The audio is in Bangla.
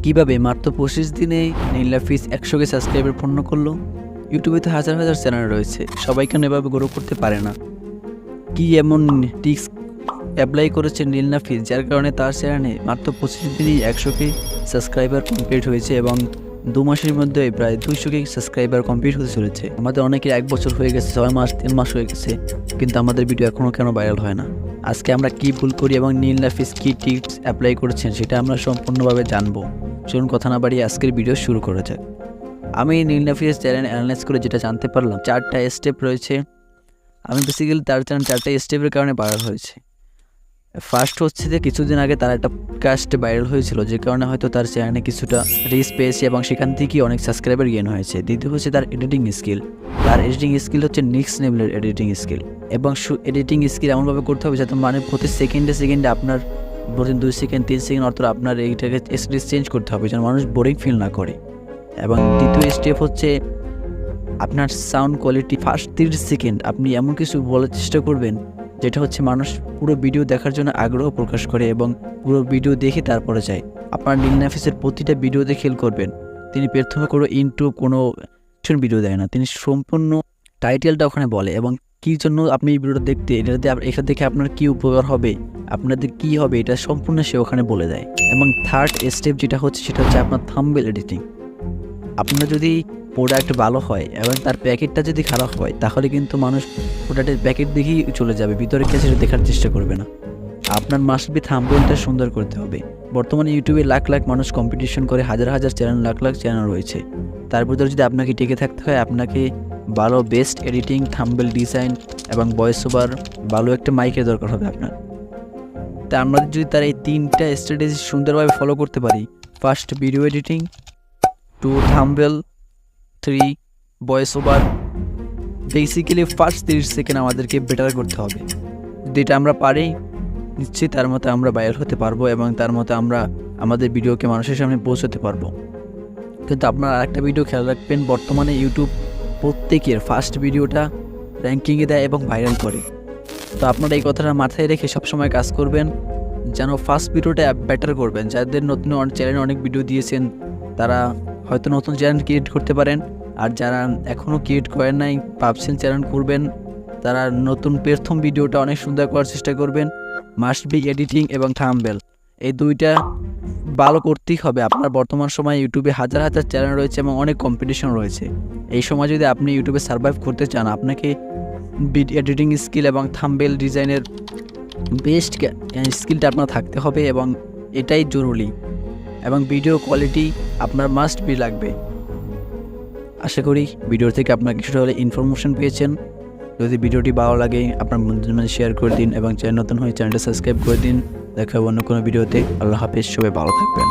কিভাবে মাত্র 25 দিনে নীলাফিস 100K সাবস্ক্রাইবার পূর্ণ করলো? ইউটিউবে তো হাজার হাজার চ্যানেল রয়েছে, সবাই কেন এভাবে গ্রো করতে পারে না? কি এমন টিক্স অ্যাপ্লাই করেছে নীলনাফিস যার কারণে তার চ্যানেলে মাত্র 25 দিনেই 100K সাবস্ক্রাইবার কমপ্লিট হয়েছে এবং 2 মাসের মধ্যে প্রায় 200K সাবস্ক্রাইবার কমপ্লিট হতে চলেছে। আমাদের অনেকের 1 বছর হয়ে গেছে, 6 মাস 3 মাস হয়ে গেছে, কিন্তু আমাদের ভিডিও এখনও কেন ভাইরাল হয় না? আজকে আমরা কি ভুল করি এবং নীলনাফিস কি টিপস অ্যাপ্লাই করেছেন সেটা আমরা সম্পূর্ণভাবে জানবো। চলুন কথা না বাড়িয়ে আজকের ভিডিও শুরু করা যাক। আমি নীলনাফিস চ্যানেল অ্যানালাইজ করে যেটা জানতে পারলাম, 4টা স্টেপ রয়েছে। আমি বেসিক্যালি তার চ্যানেল 4টা স্টেপের কারণে ভাইরাল হয়েছে। ফার্স্ট হচ্ছে যে কিছুদিন আগে তার একটা পডকাস্ট ভাইরাল হয়েছিল, যে কারণে হয়তো তার চ্যানেলে কিছুটা রিচ পেয়েছে এবং সেখান থেকেই অনেক সাবস্ক্রাইবার গেইন হয়েছে। দ্বিতীয় হচ্ছে তার এডিটিং স্কিল। তার এডিটিং স্কিল হচ্ছে নেক্সট লেভেলের এডিটিং স্কিল, এবং এডিটিং স্কিল এমনভাবে করতে হবে যাতে মানে প্রতি সেকেন্ডে আপনার প্রতি 2 সেকেন্ড 3 সেকেন্ড অর্থাৎ আপনার এইটাকে চেঞ্জ করতে হবে যেন মানুষ বোরিং ফিল না করে। এবং দ্বিতীয় স্টেপ হচ্ছে আপনার সাউন্ড কোয়ালিটি। ফার্স্ট 30 সেকেন্ড আপনি এমন কিছু বলার চেষ্টা করবেন যেটা হচ্ছে মানুষ পুরো ভিডিও দেখার জন্য আগ্রহ প্রকাশ করে এবং পুরো ভিডিও দেখে তারপরে যায়। আপনার নীলনাফিসের প্রতিটা ভিডিওতে খেয়াল করবেন, তিনি প্রথমে কোনো ইন্ট্রো কোনো ভিডিও দেয় না, তিনি সম্পূর্ণ টাইটেলটা ওখানে বলে এবং কী জন্য আপনি এই ভিডিওটা দেখতে, এটা দেখে আপনার কী উপকার হবে, আপনাদের কী হবে, এটা সম্পূর্ণ সে ওখানে বলে দেয়। এবং থার্ড স্টেপ যেটা হচ্ছে সেটা হচ্ছে আপনার থাম্বনেল এডিটিং। আপনার যদি প্রোডাক্ট ভালো হয় এবং তার প্যাকেটটা যদি খারাপ হয় তাহলে কিন্তু মানুষ প্রোডাক্টের প্যাকেট দেখেই চলে যাবে, ভিতরে কে সেটা দেখার চেষ্টা করবে না। আপনার মাস্ট বি থাম্বনেলটা সুন্দর করতে হবে। বর্তমানে ইউটিউবে লাখ লাখ মানুষ কম্পিটিশন করে, হাজার হাজার চ্যানেল, লাখ লাখ চ্যানেল রয়েছে। তার ভিতরে যদি আপনাকে টিকে থাকতে হয়, আপনাকে ভালো বেস্ট এডিটিং, থাম্বনেল ডিজাইন এবং ভয়েস ওভার, ভালো একটা মাইকের দরকার হবে আপনার। তা আমরা যদি তার এই 3টা স্ট্র্যাটেজি সুন্দরভাবে ফলো করতে পারি, first video editing, 2 thumbnail, 3 voice over, basically first 30 second আমাদেরকে বেটার করতে হবে। যদি এটা আমরা পারি, নিশ্চয়ই তার মতো আমরা ভাইরাল হতে পারবো এবং তার মতো আমরা আমাদের ভিডিওকে মানুষের সামনে পৌঁছাতে পারবো। কিন্তু আপনারা আরেকটা ভিডিও খেয়াল রাখবেন, বর্তমানে ইউটিউব প্রত্যেকের ফার্স্ট ভিডিওটা র্যাঙ্কিংয়ে দেয় এবং ভাইরাল করে। তো আপনারা এই কথাটা মাথায় রেখে সবসময় কাজ করবেন যেন ফার্স্ট ভিডিওটা বেটার করবেন। যাদের নতুন চ্যানেলে অনেক ভিডিও দিয়েছেন তারা হয়তো নতুন চ্যানেল ক্রিয়েট করতে পারেন, আর যারা এখনও ক্রিয়েট করেন নাই, ভাবছেন চ্যানেল করবেন, তারা নতুন প্রথম ভিডিওটা অনেক সুন্দর করার চেষ্টা করবেন। মাস্ট বি এডিটিং এবং থাম্বনেল, এই 2টা ভালো করতেই হবে। আপনার বর্তমান সময়ে ইউটিউবে হাজার হাজার চ্যানেল রয়েছে এবং অনেক কম্পিটিশন রয়েছে। এই সময় যদি আপনি ইউটিউবে সার্ভাইভ করতে চান, আপনাকে এডিটিং স্কিল এবং থাম্বনেল ডিজাইনের বেস্ট স্কিলটা আপনার থাকতে হবে এবং এটাই জরুরি। এবং ভিডিও কোয়ালিটি আপনার মাস্ট বি লাগবে। আশা করি ভিডিও থেকে আপনার কিছুটা হলে ইনফরমেশন পেয়েছেন। যদি ভিডিওটি ভালো লাগে আপনার বন্ধুদের মাঝে শেয়ার করে দিন এবং চ্যানেল নতুন হয়ে চ্যানেলটা সাবস্ক্রাইব করে দিন। দেখা হবে অন্য কোনো ভিডিওতে। আল্লাহ হাফেজ, সবাই ভালো থাকবেন।